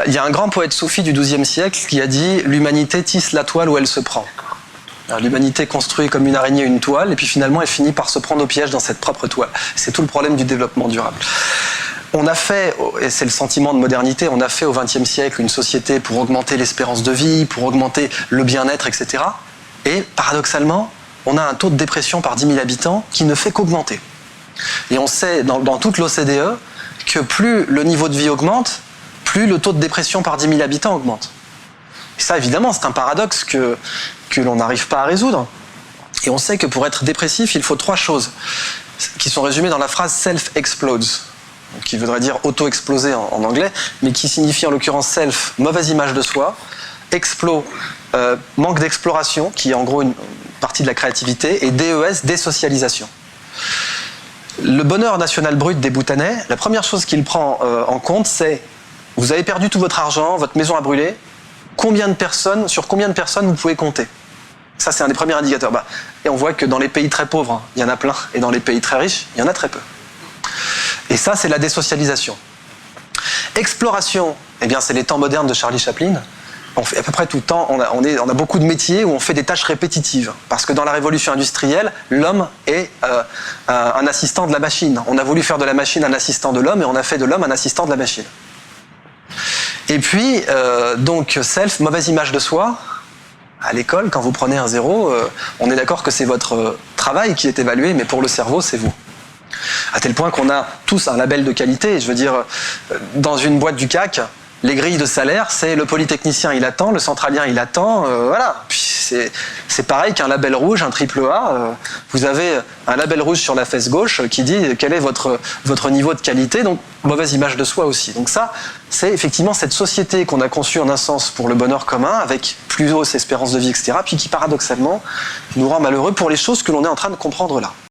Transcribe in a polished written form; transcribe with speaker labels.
Speaker 1: Il y a un grand poète soufi du XIIe siècle qui a dit « L'humanité tisse la toile où elle se prend ». L'humanité construit comme une araignée une toile, et puis finalement elle finit par se prendre au piège dans cette propre toile. C'est tout le problème du développement durable. On a fait, et c'est le sentiment de modernité, on a fait au XXe siècle une société pour augmenter l'espérance de vie, pour augmenter le bien-être, etc. Et paradoxalement, on a un taux de dépression par 10 000 habitants qui ne fait qu'augmenter. Et on sait dans toute l'OCDE que plus le niveau de vie augmente, plus le taux de dépression par 10 000 habitants augmente. Et ça, évidemment, c'est un paradoxe que l'on n'arrive pas à résoudre. Et on sait que pour être dépressif, il faut 3 choses qui sont résumées dans la phrase « self-explodes », qui voudrait dire « auto-exploser » en anglais, mais qui signifie en l'occurrence « self », mauvaise image de soi, « explo », manque d'exploration, qui est en gros une partie de la créativité, et « DES », désocialisation. Le bonheur national brut des Bhoutanais, la première chose qu'il prend en compte, c'est « vous avez perdu tout votre argent, votre maison a brûlé, sur combien de personnes vous pouvez compter ?» Ça, c'est un des premiers indicateurs. Et on voit que dans les pays très pauvres, il y en a plein, et dans les pays très riches, il y en a très peu. Et ça, c'est la désocialisation. Exploration, eh bien, c'est les temps modernes de Charlie Chaplin. On fait à peu près tout le temps, on a beaucoup de métiers où on fait des tâches répétitives. Parce que dans la révolution industrielle, l'homme est un assistant de la machine. On a voulu faire de la machine un assistant de l'homme, et on a fait de l'homme un assistant de la machine. Et puis, donc, self, mauvaise image de soi. À l'école, quand vous prenez un 0, on est d'accord que c'est votre travail qui est évalué, mais pour le cerveau, c'est vous. À tel point qu'on a tous un label de qualité. Je veux dire, dans une boîte du CAC, les grilles de salaire, c'est le polytechnicien, il attend, le centralien, il attend, voilà. Puis c'est pareil qu'un label rouge, un triple A. Vous avez un label rouge sur la fesse gauche qui dit quel est votre niveau de qualité, donc mauvaise image de soi aussi. Donc ça, c'est effectivement cette société qu'on a conçue en un sens pour le bonheur commun, avec plus hausse espérance de vie, etc., puis qui paradoxalement nous rend malheureux pour les choses que l'on est en train de comprendre là.